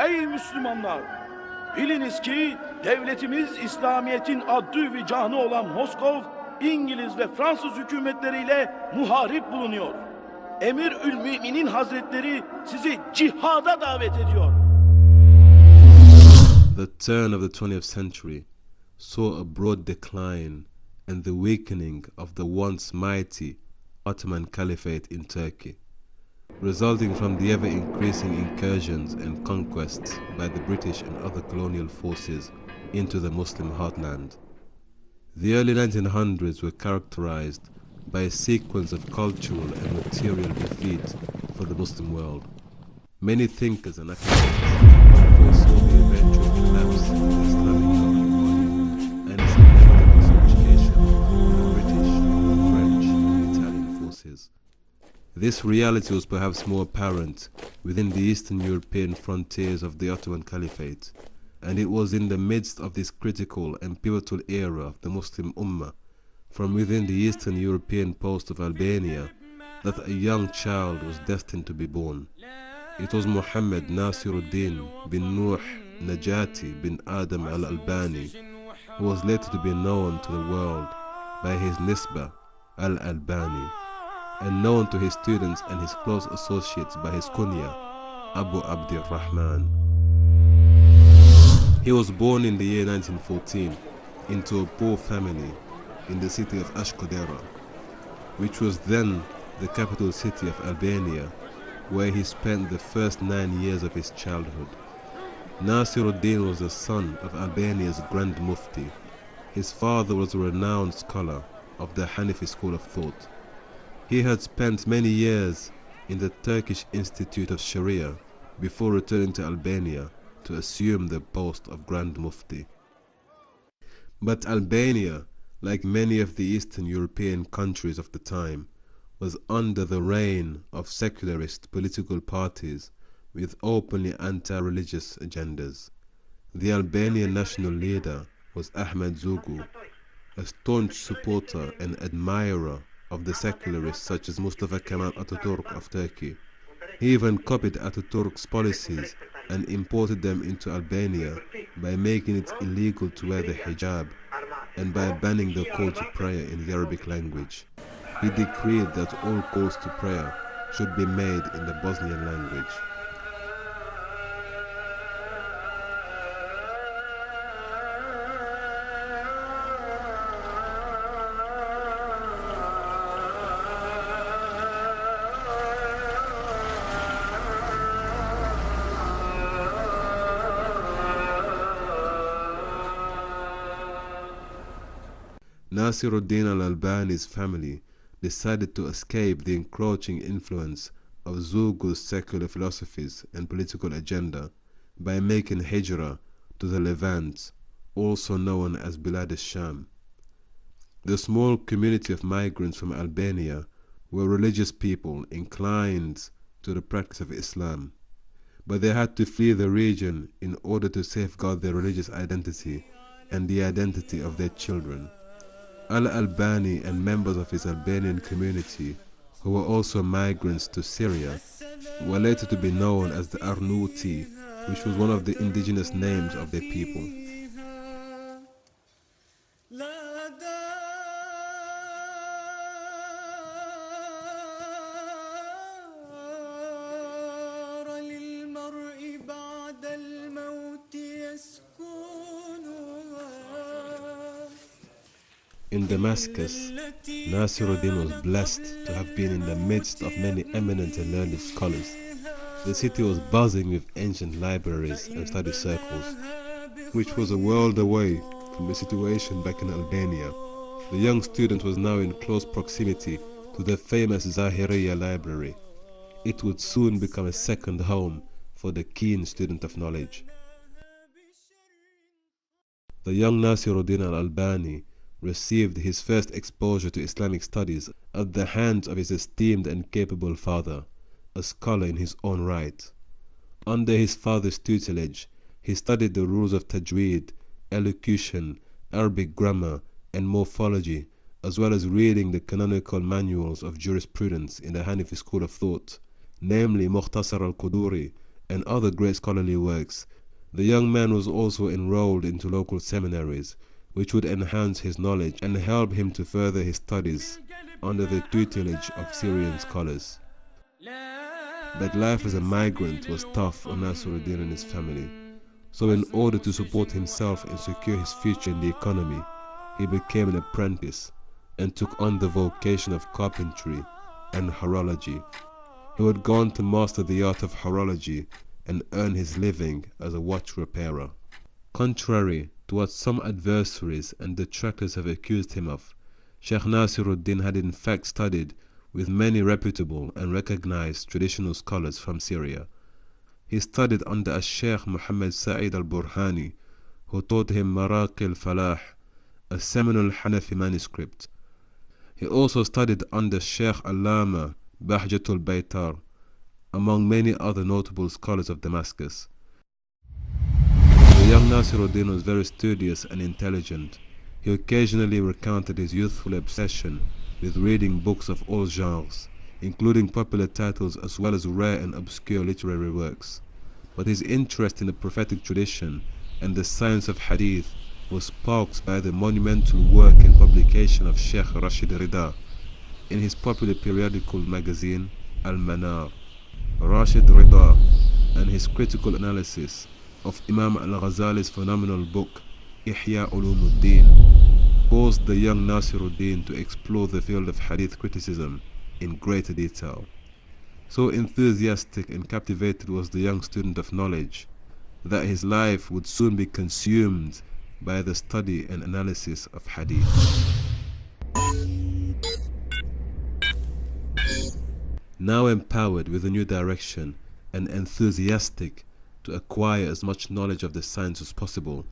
Ey Müslümanlar! Biliniz ki devletimiz İslamiyet'in addü ve canı olan Moskov, İngiliz ve Fransız hükümetleriyle muharip bulunuyor. Emirül Müminin Hazretleri sizi cihada davet ediyor. The turn of the 20th century saw a broad decline and the weakening of the once mighty Ottoman Caliphate in Turkey, resulting from the ever-increasing incursions and conquests by the British and other colonial forces into the Muslim heartland. The early 1900s were characterized by a sequence of cultural and material defeat for the Muslim world. Many thinkers and academics foresaw the eventual collapse of the Islamic governing body and its inevitable subjugation of the British, French, and Italian forces. This reality was perhaps more apparent within the Eastern European frontiers of the Ottoman Caliphate, and it was in the midst of this critical and pivotal era of the Muslim Ummah, from within the Eastern European post of Albania, that a young child was destined to be born. It was Muhammad Nasirudeen bin Nuh Najati bin Adam Al Baani, who was later to be known to the world by his nisbah Al Bani, and known to his students and his close associates by his kunya Abu Abdir Rahman. He was born in the year 1914 into a poor family in the city of Ashkodera, which was then the capital city of Albania, where he spent the first 9 years of his childhood. Nasirudeen was the son of Albania's Grand Mufti. His father was a renowned scholar of the Hanafi school of thought. He had spent many years in the Turkish Institute of Sharia before returning to Albania to assume the post of Grand Mufti. But Albania, like many of the Eastern European countries of the time, was under the reign of secularist political parties with openly anti-religious agendas. The Albanian national leader was Ahmed Zogu, a staunch supporter and admirer of the secularists such as Mustafa Kemal Atatürk of Turkey. He even copied Atatürk's policies and imported them into Albania by making it illegal to wear the hijab and by banning the call to prayer in the Arabic language. He decreed that all calls to prayer should be made in the Bosnian language. Nasirudeen Al Baani's family decided to escape the encroaching influence of Zogu's secular philosophies and political agenda by making hijrah to the Levant, also known as Bilad al-Sham. The small community of migrants from Albania were religious people inclined to the practice of Islam, but they had to flee the region in order to safeguard their religious identity and the identity of their children. Al-Albani and members of his Albanian community, who were also migrants to Syria, were later to be known as the Arnauti, which was one of the indigenous names of their people. In Damascus, Nasirudeen was blessed to have been in the midst of many eminent and learned scholars. The city was buzzing with ancient libraries and study circles, which was a world away from the situation back in Albania. The young student was now in close proximity to the famous Zahiriya library. It would soon become a second home for the keen student of knowledge. The young Nasirudeen Al Baani received his first exposure to Islamic studies at the hands of his esteemed and capable father, a scholar in his own right. Under his father's tutelage, he studied the rules of tajweed, elocution, Arabic grammar, and morphology, as well as reading the canonical manuals of jurisprudence in the Hanafi school of thought, namely Mukhtasar al-Quduri and other great scholarly works, the young man was also enrolled into local seminaries, which would enhance his knowledge and help him to further his studies under the tutelage of Syrian scholars. But life as a migrant was tough on Nasirudeen and his family, so in order to support himself and secure his future in the economy, he became an apprentice and took on the vocation of carpentry and horology. He would go on to master the art of horology and earn his living as a watch repairer. Contrary to what some adversaries and detractors have accused him of, Shaikh Nasirudeen had in fact studied with many reputable and recognized traditional scholars from Syria. He studied under Shaikh Muhammad Sa'id al-Burhani, who taught him Maraqi al-Falah, a seminal Hanafi manuscript. He also studied under Shaykh Allama Bahjatul Baytar, among many other notable scholars of Damascus. The young Nasirudeen was very studious and intelligent. He occasionally recounted his youthful obsession with reading books of all genres, including popular titles as well as rare and obscure literary works. But his interest in the prophetic tradition and the science of hadith was sparked by the monumental work and publication of Sheikh Rashid Rida in his popular periodical magazine Al-Manar. Rashid Rida and his critical analysis of Imam al-Ghazali's phenomenal book Ihya Ulumuddin caused the young Nasirudeen to explore the field of hadith criticism in greater detail. So enthusiastic and captivated was the young student of knowledge that his life would soon be consumed by the study and analysis of hadith. Now empowered with a new direction and enthusiastic to acquire as much knowledge of the science as possible,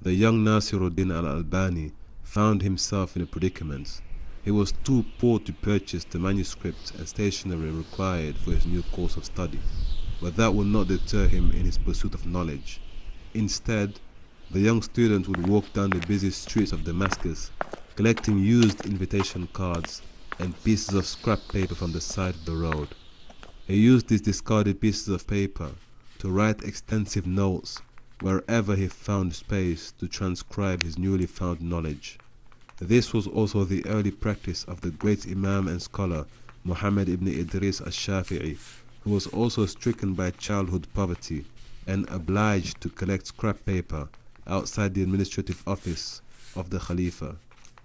the young Nasirudeen Al Baani found himself in a predicament. He was too poor to purchase the manuscript and stationery required for his new course of study, but that would not deter him in his pursuit of knowledge. Instead, the young student would walk down the busy streets of Damascus, collecting used invitation cards and pieces of scrap paper from the side of the road. He used these discarded pieces of paper to write extensive notes wherever he found space to transcribe his newly found knowledge. This was also the early practice of the great Imam and scholar Muhammad ibn Idris al-Shafi'i, who was also stricken by childhood poverty and obliged to collect scrap paper outside the administrative office of the Khalifa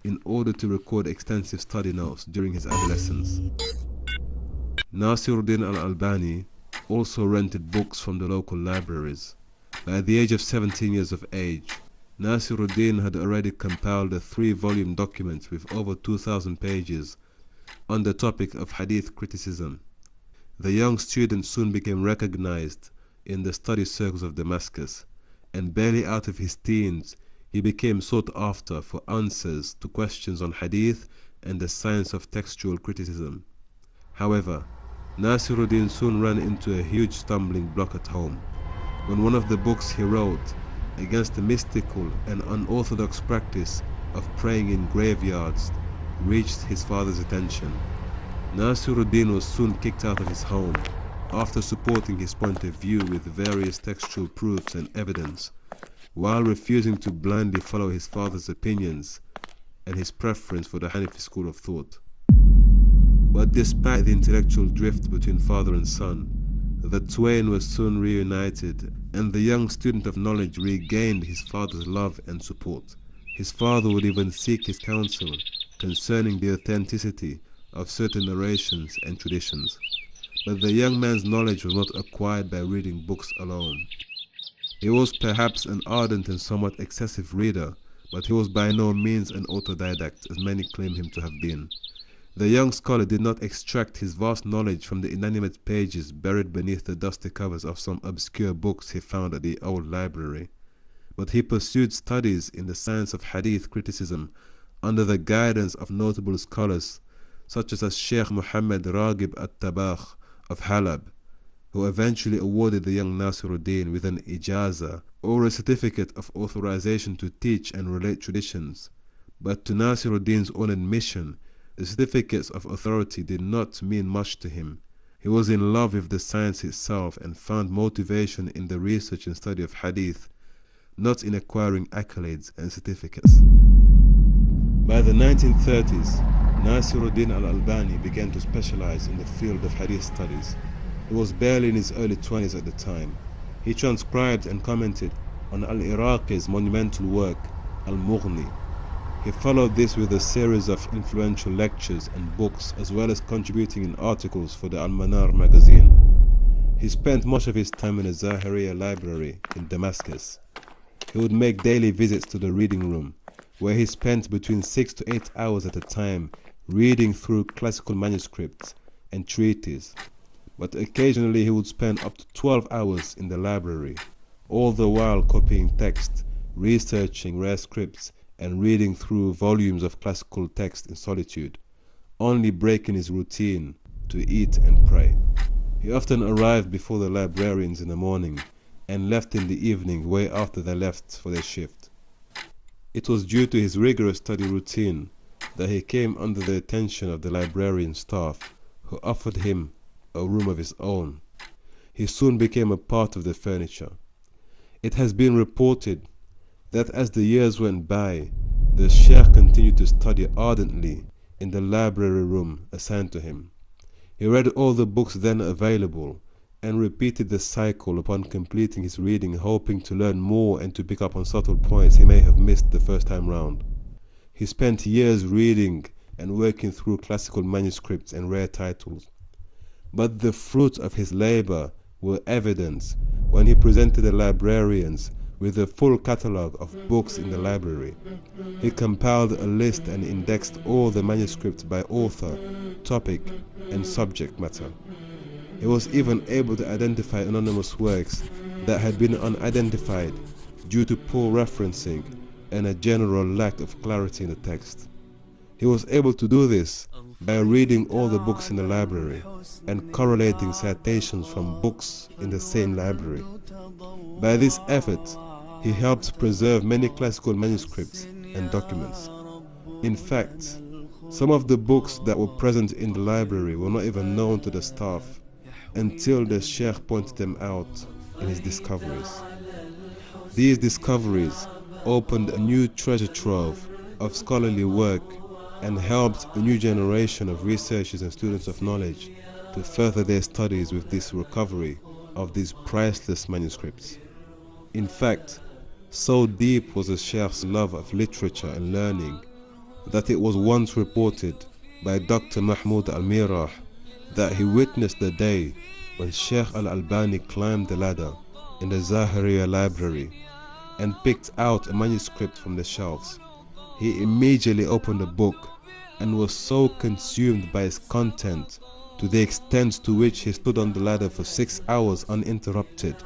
in order to record extensive study notes during his adolescence. Nasirudeen Al Baani also rented books from the local libraries. By the age of 17 years of age, Nasirudeen had already compiled a 3-volume document with over 2,000 pages on the topic of hadith criticism. The young student soon became recognized in the study circles of Damascus, and barely out of his teens, he became sought after for answers to questions on hadith and the science of textual criticism. However, Nasirudeen soon ran into a huge stumbling block at home, when one of the books he wrote against the mystical and unorthodox practice of praying in graveyards reached his father's attention. Nasirudeen was soon kicked out of his home after supporting his point of view with various textual proofs and evidence, while refusing to blindly follow his father's opinions and his preference for the Hanafi school of thought. But despite the intellectual drift between father and son, the twain were soon reunited, and the young student of knowledge regained his father's love and support. His father would even seek his counsel concerning the authenticity of certain narrations and traditions. But the young man's knowledge was not acquired by reading books alone. He was perhaps an ardent and somewhat excessive reader, but he was by no means an autodidact, as many claim him to have been. The young scholar did not extract his vast knowledge from the inanimate pages buried beneath the dusty covers of some obscure books he found at the old library, but he pursued studies in the science of hadith criticism under the guidance of notable scholars such as Sheikh Muhammad Raghib at-Tabakh of Halab, who eventually awarded the young Nasirudeen with an ijaza, or a certificate of authorization to teach and relate traditions. But to Nasirudeen's own admission, the certificates of authority did not mean much to him. He was in love with the science itself and found motivation in the research and study of hadith, not in acquiring accolades and certificates. By the 1930s, Nasirudeen Al Baani began to specialize in the field of hadith studies. He was barely in his early 20s at the time. He transcribed and commented on Al-Iraqi's monumental work, Al-Mughni. He followed this with a series of influential lectures and books, as well as contributing in articles for the Al-Manar magazine. He spent much of his time in the Zahiriya library in Damascus. He would make daily visits to the reading room, where he spent between 6 to 8 hours at a time reading through classical manuscripts and treatises. But occasionally he would spend up to 12 hours in the library, all the while copying text, researching rare scripts, and reading through volumes of classical text in solitude, only breaking his routine to eat and pray. He often arrived before the librarians in the morning and left in the evening way after they left for their shift. It was due to his rigorous study routine that he came under the attention of the librarian staff, who offered him a room of his own. He soon became a part of the furniture. It has been reported that as the years went by, the Sheikh continued to study ardently in the library room assigned to him. He read all the books then available and repeated the cycle upon completing his reading, hoping to learn more and to pick up on subtle points he may have missed the first time round. He spent years reading and working through classical manuscripts and rare titles. But the fruit of his labor were evident when he presented the librarians with a full catalogue of books in the library. He compiled a list and indexed all the manuscripts by author, topic, and subject matter. He was even able to identify anonymous works that had been unidentified due to poor referencing and a general lack of clarity in the text. He was able to do this by reading all the books in the library and correlating citations from books in the same library. By this effort, he helped preserve many classical manuscripts and documents. In fact, some of the books that were present in the library were not even known to the staff until the Sheikh pointed them out in his discoveries. These discoveries opened a new treasure trove of scholarly work and helped a new generation of researchers and students of knowledge to further their studies with this recovery of these priceless manuscripts. In fact, so deep was the Sheikh's love of literature and learning that it was once reported by Dr. Mahmoud Al-Mirah that he witnessed the day when Shaykh Al-Albani climbed the ladder in the Zahiriya library and picked out a manuscript from the shelves. He immediately opened the book and was so consumed by its content to the extent to which he stood on the ladder for 6 hours uninterrupted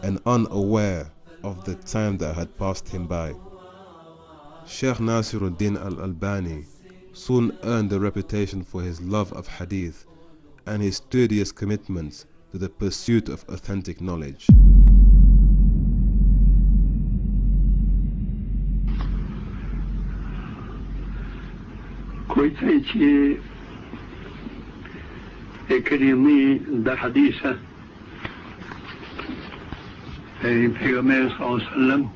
and unaware of the time that had passed him by. Shaikh Nasirudeen Al Baani soon earned a reputation for his love of hadith and his studious commitment to the pursuit of authentic knowledge. کویتایی کریمی در حدیثه پیغمبر صلی الله علیه وسلم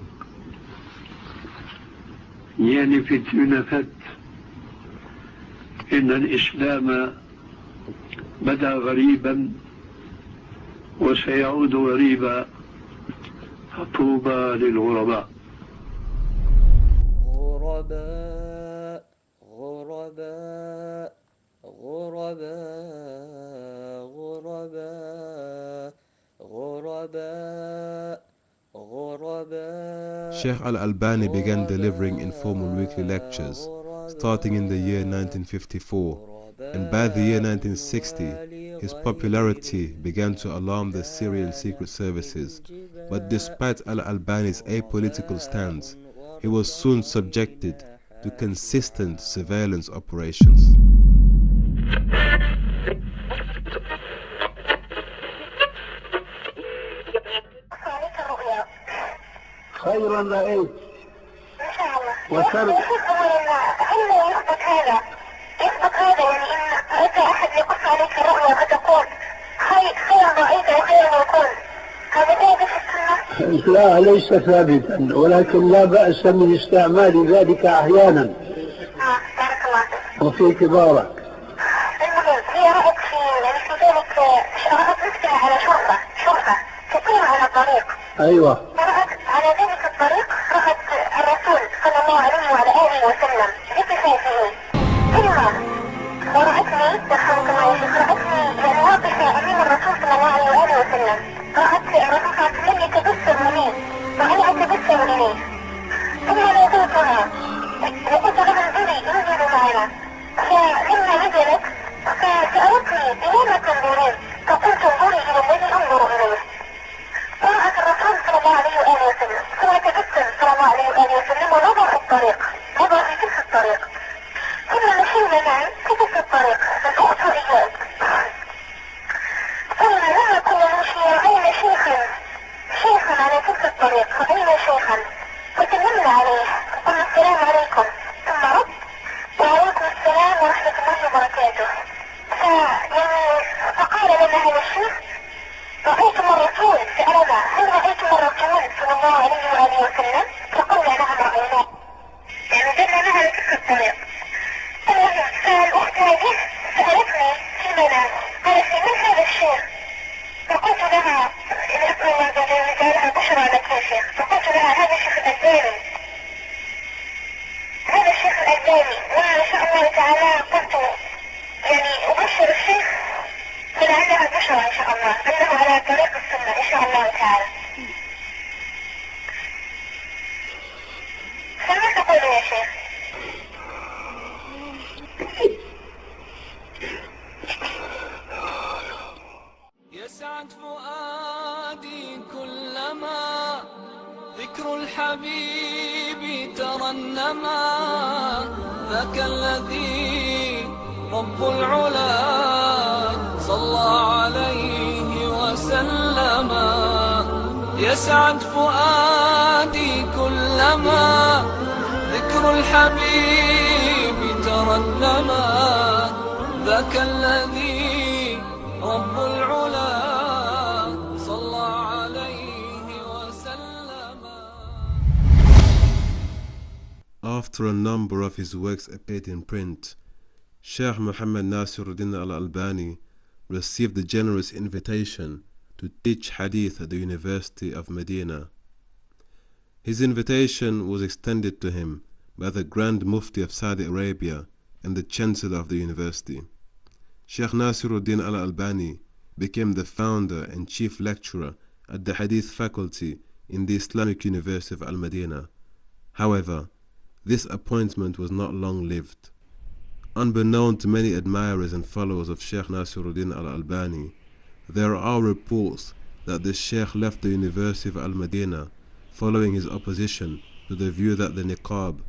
يعني في تنفت إن الإسلام بدأ غريبا وسيعود غريبا فطوبى للغرباء. غرباء غرباء غرباء غرباء غرباء غرباء. Shaykh Al-Albani began delivering informal weekly lectures starting in the year 1954, and by the year 1960 his popularity began to alarm the Syrian secret services. But despite Al-Albani's apolitical stance, he was soon subjected to consistent surveillance operations. خيرا رأيت وسر هل يثبت هذا يعني ان اتى احد يقص عليك الرؤيا فتقول لا ليس ثابتا، ولكن لا بأس من استعمال ذلك أحيانا. بارك الله فيك. وفي كبارك. المهم هي رأت في ذلك رأت نفسها على شرطة تسير على الطريق. أيوة. فرأت على ذلك الطريق رأت الرسول صلى الله عليه وعلى آله وسلم بكفافه. ثم ورأتني دخلت معي رأتني يعني واقفة أمام الرسول صلى الله عليه وآله وسلم. رأت الرسول صلى الله عليه وسلم يتبسم لي وأنا أتبسم إليه. ثم ناديتها وقلت لها انزلوا معنا. فلما نزلت فسألتني إلى ما تنظرين؟ فقلت انظري إلى الذي أنظر إليه. فرأت الرسول صلى الله عليه وآله وسلم ثم تبسم صلى الله عليه وآله وسلم ونظر في الطريق، نظر في تلك الطريق. ثم مشينا معا في تلك الطريق الأخت وإياه. ثم لما كنا نمشي رأينا شيخا على تلك الطريق، رأينا شيخا وسلمنا عليه وقلنا السلام عليكم. ثم رد وعليكم السلام ورحمة الله وبركاته. فقال لنا هذا الشيخ رأيتم الرسول؟ سألنا هل رأيتم الرسول صلى الله عليه وآله وسلم؟ فقلنا نعم رأيناه، يعني دلنا على تلك الطريق. فالأخت هذه سألتني في المنام قالت لي من هذا الشيخ؟ فقلت لها قالها بشرى لك يا شيخ. فقلت لها هذا الشيخ الألباني، هذا الشيخ الألباني. وأنا إن شاء الله تعالى قلت يعني أبشر الشيخ فلعلها بشرى إن شاء الله أنه على طريق السنة إن شاء الله تعالى. فما تقول يا شيخ؟ يسعد فؤادي كلما ذكر الحبيب ترنما ذاك الذي رب العلا صلى عليه وسلم. يسعد فؤادي كلما ذكر الحبيب ترنما ذاك الذي رب العلا صلى عليه وسلم. After a number of his works appeared in print, Shaikh Nasirudeen Al Baani received the generous invitation to teach hadith at the University of Medina. His invitation was extended to him by the Grand Mufti of Saudi Arabia and the Chancellor of the university. Shaikh Nasirudeen Al Baani became the founder and chief lecturer at the Hadith faculty in the Islamic University of Al-Madinah. However, this appointment was not long-lived. Unbeknown to many admirers and followers of Shaikh Nasirudeen Al Baani, there are reports that the Shaykh left the University of Al-Madinah following his opposition to the view that the niqab,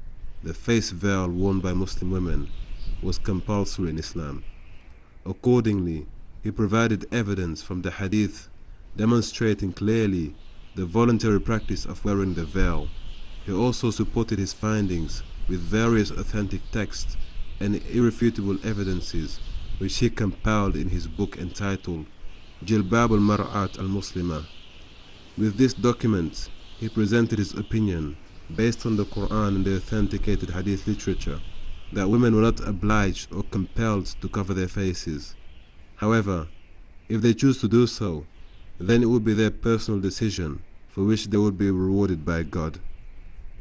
the face veil worn by Muslim women, was compulsory in Islam. Accordingly, he provided evidence from the hadith demonstrating clearly the voluntary practice of wearing the veil. He also supported his findings with various authentic texts and irrefutable evidences, which he compiled in his book entitled Jilbab al-Mar'at al-Muslima. With this document, he presented his opinion, based on the Quran and the authenticated hadith literature, that women were not obliged or compelled to cover their faces. However, if they choose to do so, then it would be their personal decision, for which they would be rewarded by God.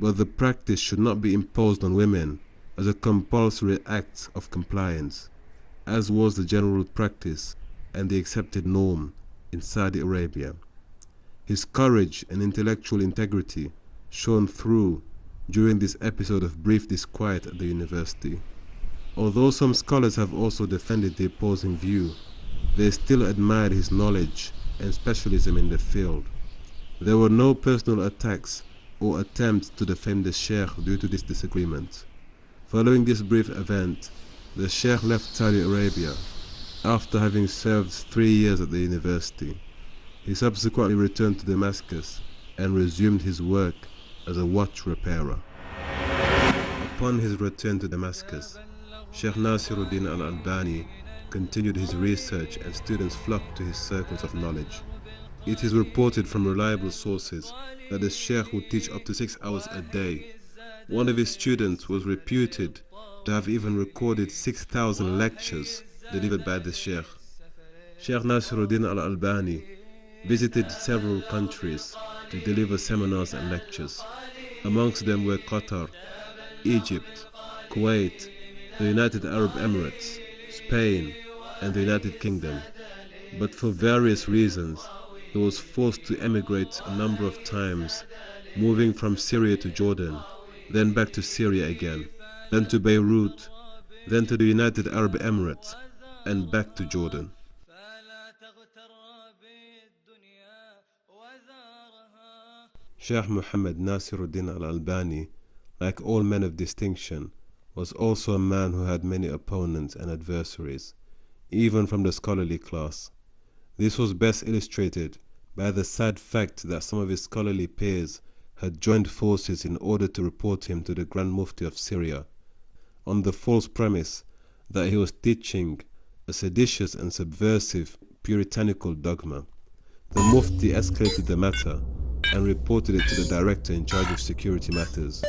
But the practice should not be imposed on women as a compulsory act of compliance, as was the general practice and the accepted norm in Saudi Arabia. His courage and intellectual integrity shone through during this episode of brief disquiet at the university. Although some scholars have also defended the opposing view, they still admired his knowledge and specialism in the field. There were no personal attacks or attempts to defame the Sheikh due to this disagreement. Following this brief event, the Sheikh left Saudi Arabia after having served 3 years at the university. He subsequently returned to Damascus and resumed his work as a watch repairer. Upon his return to Damascus, Shaikh Nasirudeen Al Baani continued his research and students flocked to his circles of knowledge. It is reported from reliable sources that the Sheikh would teach up to 6 hours a day. One of his students was reputed to have even recorded 6,000 lectures delivered by the Sheikh. Shaikh Nasirudeen Al Baani visited several countries to deliver seminars and lectures. Amongst them were Qatar, Egypt, Kuwait, the United Arab Emirates, Spain, and the United Kingdom. But for various reasons, he was forced to emigrate a number of times, moving from Syria to Jordan, then back to Syria again, then to Beirut, then to the United Arab Emirates, and back to Jordan. Shaykh Muhammad Nasirudeen Al Baani, like all men of distinction, was also a man who had many opponents and adversaries, even from the scholarly class. This was best illustrated by the sad fact that some of his scholarly peers had joined forces in order to report him to the Grand Mufti of Syria, on the false premise that he was teaching a seditious and subversive puritanical dogma. The Mufti escalated the matter and reported it to the director in charge of security matters.